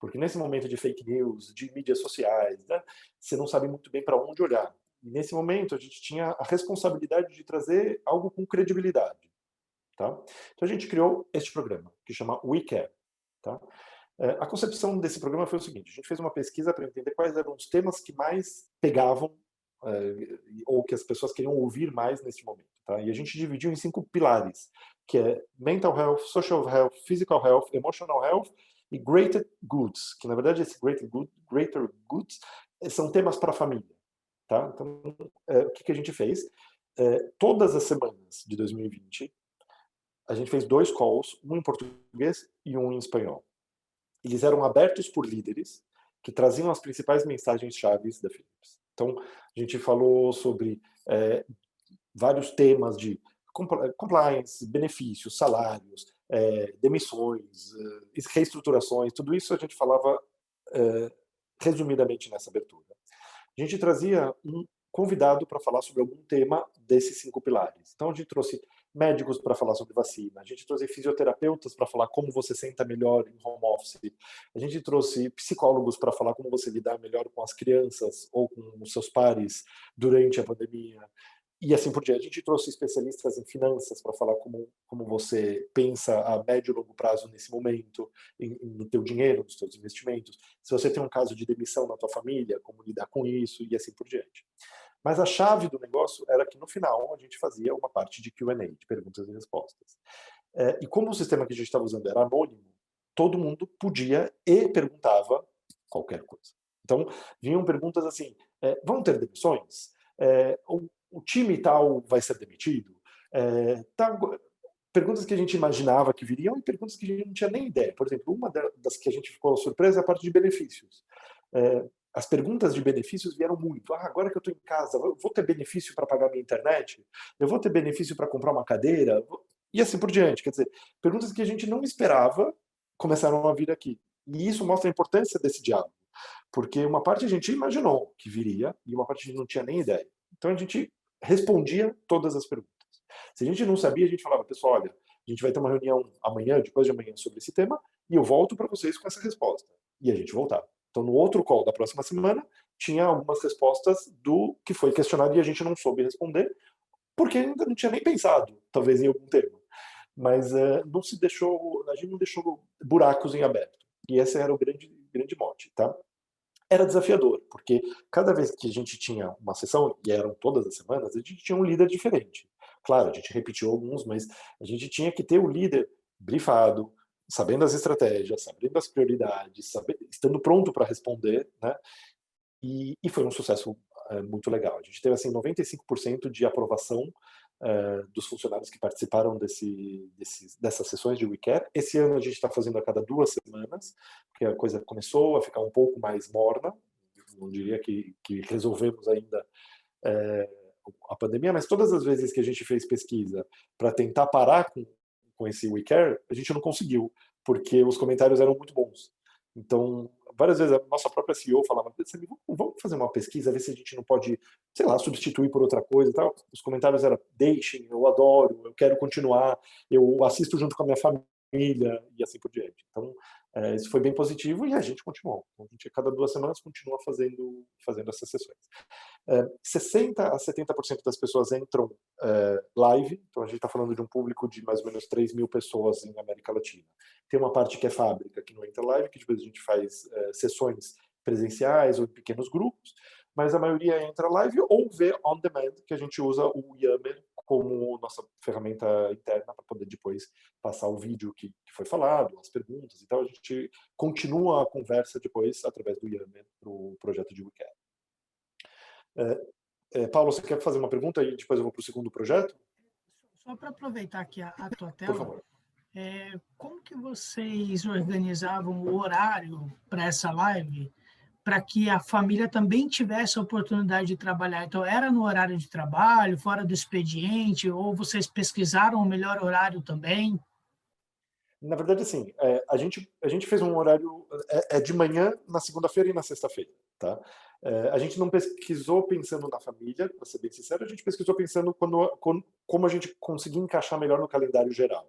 F: Porque nesse momento de fake news, de mídias sociais, né, você não sabe muito bem para onde olhar. E nesse momento a gente tinha a responsabilidade de trazer algo com credibilidade. Tá? Então a gente criou este programa, que chama We Care. Tá? A concepção desse programa foi o seguinte: a gente fez uma pesquisa para entender quais eram os temas que mais pegavam ou que as pessoas queriam ouvir mais nesse momento. Tá? E a gente dividiu em 5 pilares, que é Mental Health, Social Health, Physical Health, Emotional Health e Greater Goods, que na verdade esse Greater Goods são temas para a família. Tá? Então, o que a gente fez? Todas as semanas de 2020, a gente fez 2 calls, um em português e um em espanhol. Eles eram abertos por líderes que traziam as principais mensagens-chave da Philips. Então, a gente falou sobre vários temas de compliance, benefícios, salários, demissões, reestruturações, tudo isso a gente falava resumidamente nessa abertura. A gente trazia um convidado para falar sobre algum tema desses 5 pilares. Então, a gente trouxe médicos para falar sobre vacina, a gente trouxe fisioterapeutas para falar como você senta melhor em home office, a gente trouxe psicólogos para falar como você lidar melhor com as crianças ou com os seus pares durante a pandemia, e assim por diante. A gente trouxe especialistas em finanças para falar como você pensa a médio e longo prazo nesse momento, no teu dinheiro, nos teus investimentos. Se você tem um caso de demissão na tua família, como lidar com isso, e assim por diante. Mas a chave do negócio era que no final a gente fazia uma parte de Q&A, de perguntas e respostas. E como o sistema que a gente estava usando era anônimo, todo mundo podia e perguntava qualquer coisa. Então, vinham perguntas assim: vão ter demissões? O time tal vai ser demitido? Perguntas que a gente imaginava que viriam e perguntas que a gente não tinha nem ideia. Por exemplo, uma das que a gente ficou surpresa é a parte de benefícios. As perguntas de benefícios vieram muito. Agora que eu estou em casa, eu vou ter benefício para pagar minha internet? Eu vou ter benefício para comprar uma cadeira? E assim por diante. Quer dizer, perguntas que a gente não esperava começaram a vir aqui. E isso mostra a importância desse diálogo. Porque uma parte a gente imaginou que viria e uma parte a gente não tinha nem ideia. Então a gente respondia todas as perguntas. Se a gente não sabia, a gente falava: pessoal, olha, a gente vai ter uma reunião amanhã, depois de amanhã, sobre esse tema, e eu volto para vocês com essa resposta. E a gente voltava. Então, no outro call da próxima semana, tinha algumas respostas do que foi questionado e a gente não soube responder, porque ainda não tinha nem pensado, talvez, em algum tema. Mas a gente não deixou buracos em aberto. E esse era o grande mote, tá? Era desafiador, porque cada vez que a gente tinha uma sessão, e eram todas as semanas, a gente tinha um líder diferente. Claro, a gente repetiu alguns, mas a gente tinha que ter o líder brifado, sabendo as estratégias, sabendo as prioridades, estando pronto para responder, né? E foi um sucesso muito legal. A gente teve assim 95% de aprovação dos funcionários que participaram dessas sessões de We Care. Esse ano a gente está fazendo a cada 2 semanas, porque a coisa começou a ficar um pouco mais morna. Não diria que resolvemos ainda a pandemia, mas todas as vezes que a gente fez pesquisa para tentar parar com esse We Care, a gente não conseguiu, porque os comentários eram muito bons. Então, várias vezes a nossa própria CEO falava: vamos fazer uma pesquisa, ver se a gente não pode, sei lá, substituir por outra coisa e tal. Os comentários eram: deixem, eu adoro, eu quero continuar, eu assisto junto com a minha família, e assim por diante. Então, isso foi bem positivo e a gente continuou. A gente, a cada 2 semanas, continua fazendo essas sessões. 60% a 70% das pessoas entram live, então a gente está falando de um público de mais ou menos 3 mil pessoas em América Latina. Tem uma parte que é fábrica, que não entra live, que depois a gente faz sessões presenciais ou em pequenos grupos, mas a maioria entra live ou vê on demand, que a gente usa o Yammer como nossa ferramenta interna para poder depois passar o vídeo que foi falado, as perguntas. Então a gente continua a conversa depois através do Yammer para o projeto de We Care. Paulo, você quer fazer uma pergunta e depois eu vou para o segundo projeto?
D: Só para aproveitar aqui a tua
F: Por
D: tela,
F: favor.
D: como que vocês organizavam o horário para essa live para que a família também tivesse a oportunidade de trabalhar? Então, era no horário de trabalho, fora do expediente, ou vocês pesquisaram o melhor horário também?
F: Na verdade, assim, a gente fez um horário de manhã, na segunda-feira e na sexta-feira, tá? A gente não pesquisou pensando na família, para ser bem sincero, a gente pesquisou pensando como a gente conseguia encaixar melhor no calendário geral.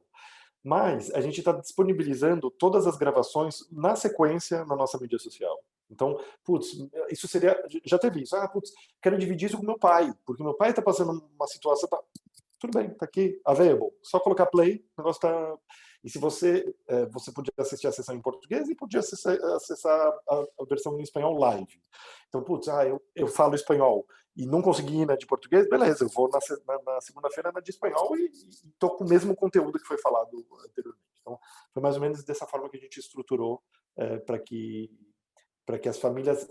F: Mas a gente está disponibilizando todas as gravações na sequência na nossa mídia social. Então, putz, isso seria... Já teve isso. Putz, quero dividir isso com meu pai, porque meu pai está passando uma situação... Tudo bem, tá aqui, available. Só colocar play, o negócio tá... E se você podia assistir a sessão em português e podia acessar a versão em espanhol live. Então, putz, eu falo espanhol e não consegui ir na de português, beleza, eu vou na segunda-feira na de espanhol e tô com o mesmo conteúdo que foi falado anteriormente. Então, foi mais ou menos dessa forma que a gente estruturou para que as famílias...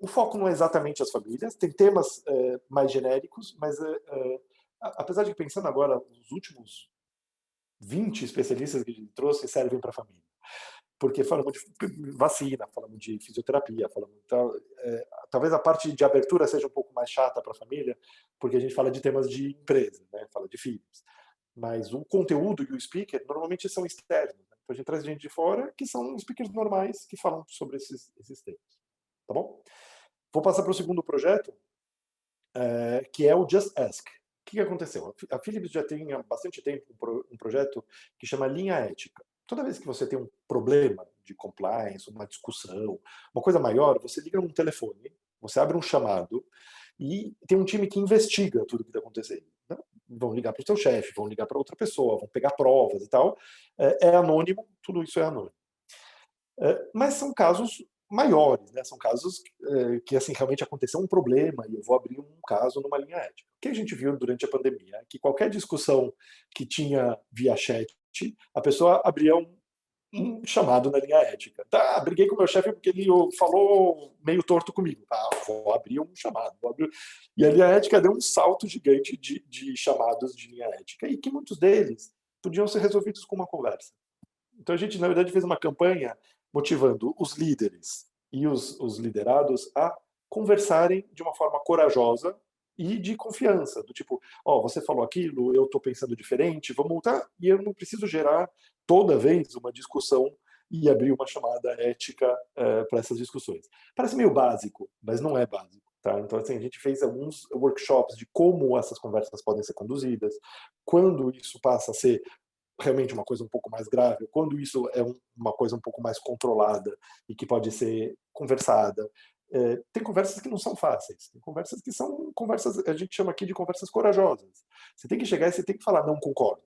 F: O foco não é exatamente as famílias, tem temas mais genéricos, mas apesar de pensando agora, os últimos 20 especialistas que a gente trouxe servem para a família. Porque falamos de vacina, falamos de fisioterapia, talvez a parte de abertura seja um pouco mais chata para a família, porque a gente fala de temas de empresa, né? Fala de filhos. Mas o conteúdo e o speaker normalmente são externos. Né? Então a gente traz gente de fora que são speakers normais que falam sobre esses temas. Tá bom? Vou passar para o segundo projeto, que é o Just Ask. O que aconteceu? A Philips já tem há bastante tempo um projeto que chama Linha Ética. Toda vez que você tem um problema de compliance, uma discussão, uma coisa maior, você liga num telefone, você abre um chamado e tem um time que investiga tudo o que está acontecendo. Vão ligar para o seu chefe, vão ligar para outra pessoa, vão pegar provas e tal. É anônimo, tudo isso é anônimo. Mas são casos maiores, né? São casos que assim, realmente aconteceu um problema e eu vou abrir um caso numa linha ética. O que a gente viu durante a pandemia é que qualquer discussão que tinha via chat, a pessoa abria um chamado na linha ética. Tá, briguei com o meu chefe porque ele falou meio torto comigo. Vou abrir um chamado. E a linha ética deu um salto gigante de chamados de linha ética e que muitos deles podiam ser resolvidos com uma conversa. Então a gente, na verdade, fez uma campanha motivando os líderes e os liderados a conversarem de uma forma corajosa e de confiança, do tipo, você falou aquilo, eu estou pensando diferente, vamos voltar, e eu não preciso gerar toda vez uma discussão e abrir uma chamada ética para essas discussões. Parece meio básico, mas não é básico. Tá? Então, assim, a gente fez alguns workshops de como essas conversas podem ser conduzidas, quando isso passa a ser realmente uma coisa um pouco mais grave, quando isso é uma coisa um pouco mais controlada e que pode ser conversada. Tem conversas que não são fáceis, tem conversas que são conversas, a gente chama aqui de conversas corajosas. Você tem que chegar e você tem que falar, não concordo.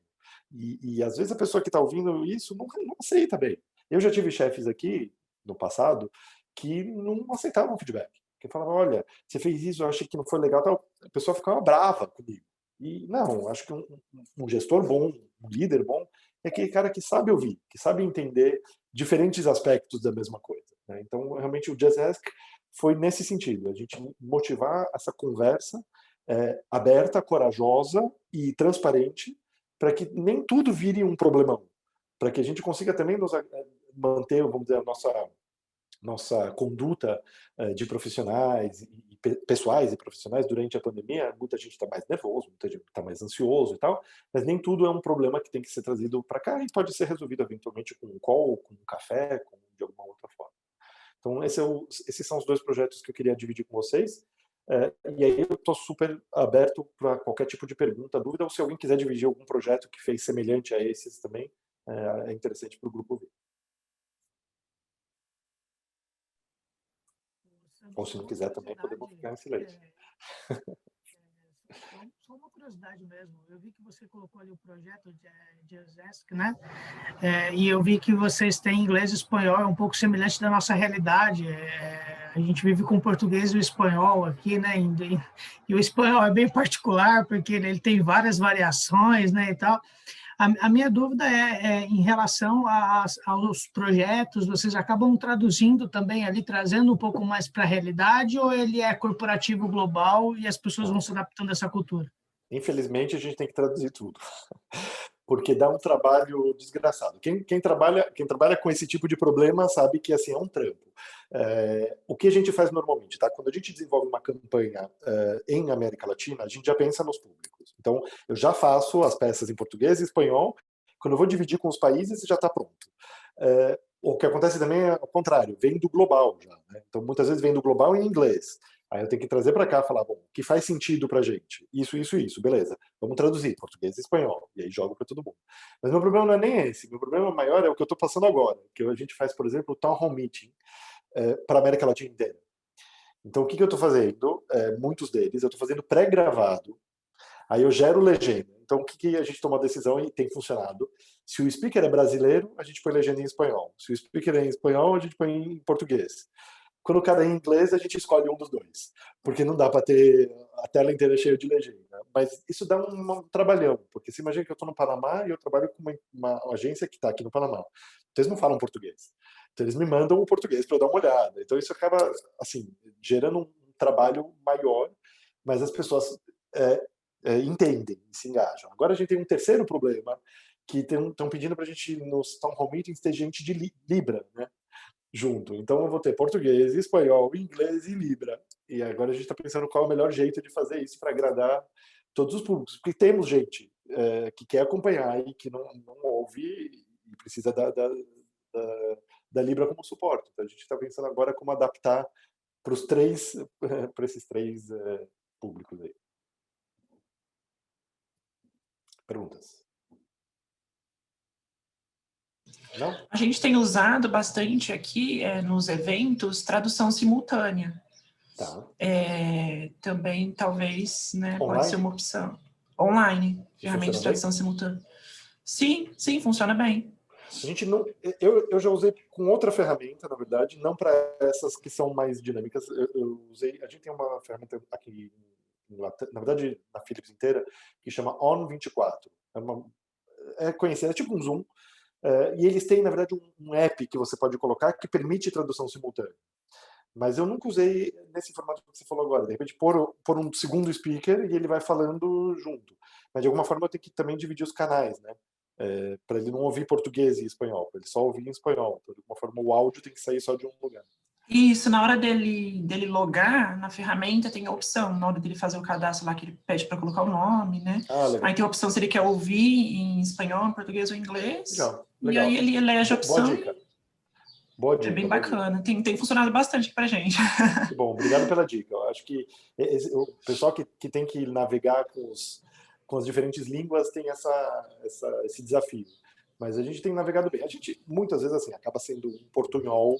F: E às vezes a pessoa que está ouvindo isso não aceita bem. Eu já tive chefes aqui, no passado, que não aceitavam feedback. Que falavam, olha, você fez isso, eu achei que não foi legal, tal. A pessoa ficava brava comigo. E não, acho que um gestor bom, um líder bom, é aquele cara que sabe ouvir, que sabe entender diferentes aspectos da mesma coisa. Né? Então, realmente, o Just Ask foi nesse sentido, a gente motivar essa conversa aberta, corajosa e transparente, para que nem tudo vire um problemão, para que a gente consiga também manter, vamos dizer, a nossa conduta de profissionais, pessoais e profissionais durante a pandemia. Muita gente está mais nervoso, muita gente está mais ansioso e tal, mas nem tudo é um problema que tem que ser trazido para cá e pode ser resolvido eventualmente com um call, com um café, de alguma outra forma. Então, esses são os dois projetos que eu queria dividir com vocês. E aí eu estou super aberto para qualquer tipo de pergunta, dúvida, ou se alguém quiser dividir algum projeto que fez semelhante a esses também, é interessante para o grupo ver. Ou se não quiser também, podemos ficar em silêncio.
D: Só uma curiosidade mesmo, eu vi que você colocou ali o projeto de Just Ask, né? E eu vi que vocês têm inglês e espanhol, é um pouco semelhante da nossa realidade. A gente vive com o português e o espanhol aqui, né? E o espanhol é bem particular, porque ele tem várias variações, né, e tal. A minha dúvida é em relação aos projetos, vocês acabam traduzindo também ali, trazendo um pouco mais para a realidade, ou ele é corporativo global e as pessoas vão se adaptando a essa cultura?
F: Infelizmente, a gente tem que traduzir tudo, porque dá um trabalho desgraçado. Quem trabalha com esse tipo de problema sabe que assim, é um trampo. O que a gente faz normalmente, tá? Quando a gente desenvolve uma campanha em América Latina, a gente já pensa nos públicos. Então, eu já faço as peças em português e espanhol. Quando eu vou dividir com os países, já está pronto. O que acontece também é o contrário, vem do global já. Né? Então, muitas vezes vem do global em inglês. Aí eu tenho que trazer para cá e falar, bom, o que faz sentido para a gente? Isso, beleza. Vamos traduzir português e espanhol. E aí jogo para todo mundo. Mas meu problema não é nem esse. Meu problema maior é o que eu estou passando agora. Que a gente faz, por exemplo, o Town Hall Meeting para a América Latina inteira. Então, o que eu estou fazendo? Muitos deles, eu estou fazendo pré-gravado. Aí eu gero legenda. Então, o que a gente toma a decisão e tem funcionado? Se o speaker é brasileiro, a gente põe legenda em espanhol. Se o speaker é em espanhol, a gente põe em português. Quando o cara é em inglês, a gente escolhe um dos dois. Porque não dá para ter a tela inteira cheia de legenda. Mas isso dá um trabalhão. Porque você imagina que eu estou no Panamá e eu trabalho com uma agência que está aqui no Panamá. Então, eles não falam português. Então, eles me mandam o português para eu dar uma olhada. Então, isso acaba, assim, gerando um trabalho maior, mas as pessoas entendem e se engajam. Agora, a gente tem um terceiro problema, que estão pedindo para a gente, nos Town Hall Meetings, ter gente de Libra, né? Junto. Então, eu vou ter português, espanhol, inglês e Libra. E agora a gente está pensando qual é o melhor jeito de fazer isso para agradar todos os públicos. Porque temos gente que quer acompanhar e que não ouve e precisa da Libra como suporte. Então, a gente está pensando agora como adaptar para esses três públicos aí. Perguntas? Não?
E: A gente tem usado bastante aqui nos eventos tradução simultânea.
F: Tá.
E: Também, talvez, né,
F: Online?
E: pode ser uma opção. Online, ferramenta de tradução simultânea. Sim, funciona bem.
F: A gente não, eu já usei com outra ferramenta, na verdade, não para essas que são mais dinâmicas. Eu usei, a gente tem uma ferramenta aqui, na verdade, na Philips inteira, que chama On24. É conhecida, é tipo um Zoom. E eles têm, na verdade, um app que você pode colocar que permite tradução simultânea. Mas eu nunca usei nesse formato que você falou agora. De repente, pôr um segundo speaker e ele vai falando junto. Mas, de alguma forma, eu tenho que também dividir os canais, né? Para ele não ouvir português e espanhol, para ele só ouvir em espanhol. Então, de alguma forma, o áudio tem que sair só de um lugar.
E: Isso, na hora dele logar na ferramenta, tem a opção, na hora dele fazer o cadastro lá, que ele pede para colocar o nome, né? Aí tem a opção se ele quer ouvir em espanhol, em português ou em inglês.
F: Legal.
E: E aí ele elege a opção.
F: Boa dica. Boa dica.
E: É bem bacana. Tem funcionado bastante aqui pra gente.
F: Que bom, obrigado pela dica. Eu acho que o pessoal que tem que navegar com as diferentes línguas tem esse desafio. Mas a gente tem navegado bem. A gente, muitas vezes, assim, acaba sendo um portunhol.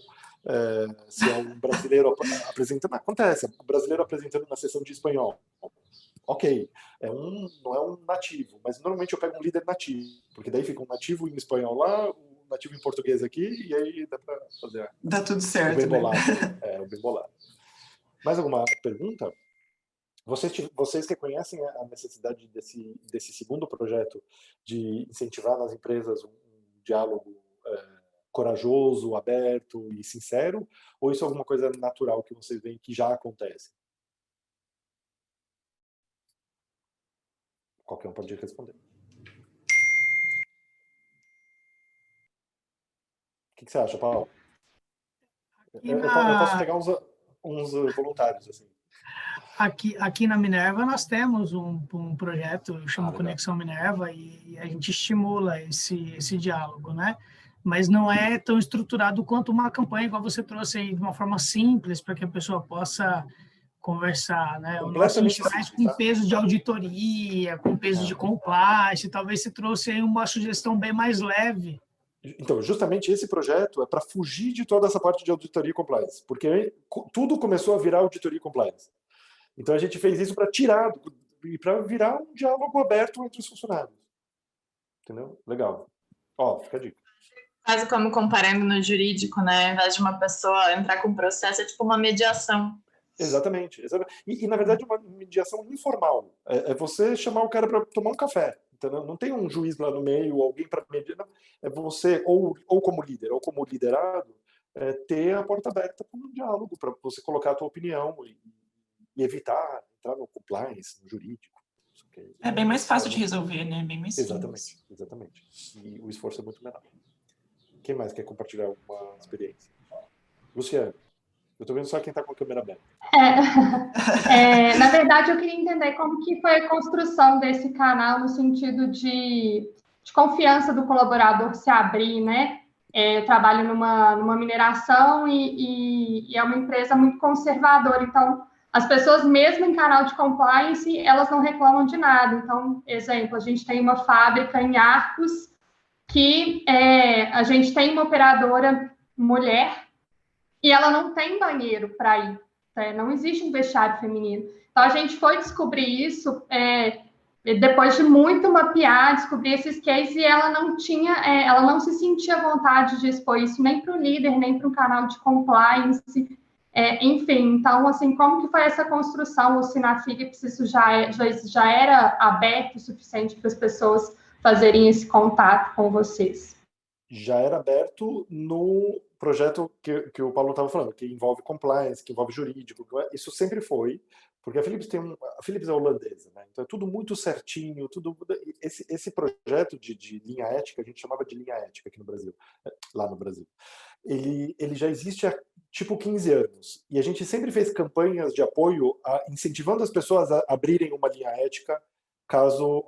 F: Se é um brasileiro apresentando, acontece, o brasileiro apresentando na sessão de espanhol, ok, não é um nativo, mas normalmente eu pego um líder nativo, porque daí fica um nativo em espanhol lá, um nativo em português aqui, e aí dá para fazer
E: dá tudo certo,
F: o bem bolado,
E: né?
F: O bem bolado. Mais alguma pergunta? Vocês que conhecem a necessidade desse segundo projeto de incentivar nas empresas um diálogo corajoso, aberto e sincero, ou isso é alguma coisa natural que vocês veem que já acontece? Qualquer um pode responder. O que você acha, Paulo? Eu posso pegar uns voluntários, assim.
D: Aqui na Minerva nós temos um projeto, chama Conexão Minerva, e a gente estimula esse diálogo, né? Mas não é tão estruturado quanto uma campanha, igual você trouxe aí, de uma forma simples, para que a pessoa possa conversar, né? O nosso é mais com peso de auditoria, com peso de compliance, talvez você trouxe aí uma sugestão bem mais leve.
F: Então, justamente esse projeto é para fugir de toda essa parte de auditoria e compliance, porque tudo começou a virar auditoria e compliance. Então, a gente fez isso para tirar e para virar um diálogo aberto entre os funcionários. Entendeu? Legal. Fica a dica.
G: Quase como comparando no jurídico, né? Ao invés de uma pessoa entrar com um processo, é tipo uma mediação.
F: Exatamente. E na verdade, uma mediação informal. É você chamar o cara para tomar um café. Entendeu? Não tem um juiz lá no meio, alguém para mediar. Não. É você, ou como líder, ou como liderado, ter a porta aberta para um diálogo, para você colocar a tua opinião e evitar entrar no compliance, no jurídico.
E: É bem mais fácil de resolver, né? Bem mais simples.
F: Exatamente. E o esforço é muito menor. Quem mais quer compartilhar alguma experiência? Luciano, eu estou vendo só quem está com a câmera aberta.
I: Na verdade, eu queria entender como que foi a construção desse canal no sentido de confiança do colaborador se abrir, né? Eu trabalho numa mineração e é uma empresa muito conservadora, então as pessoas, mesmo em canal de compliance, elas não reclamam de nada. Então, exemplo, a gente tem uma fábrica em Arcos que a gente tem uma operadora mulher e ela não tem banheiro para ir, né? Não existe um vestiário feminino. Então, a gente foi descobrir isso depois de muito mapear, descobrir esses cases, e ela não se sentia à vontade de expor isso nem para o líder, nem para um canal de compliance, enfim. Então, assim, como que foi essa construção? Ou se na Philips isso já era aberto o suficiente para as pessoas fazerem esse contato com vocês?
F: Já era aberto no projeto que o Paulo estava falando, que envolve compliance, que envolve jurídico. Isso sempre foi, porque a Philips a Philips é holandesa, né? Então é tudo muito certinho, esse projeto de linha ética, a gente chamava de linha ética aqui no Brasil, lá no Brasil. Ele já existe há tipo 15 anos, e a gente sempre fez campanhas de apoio incentivando as pessoas a abrirem uma linha ética caso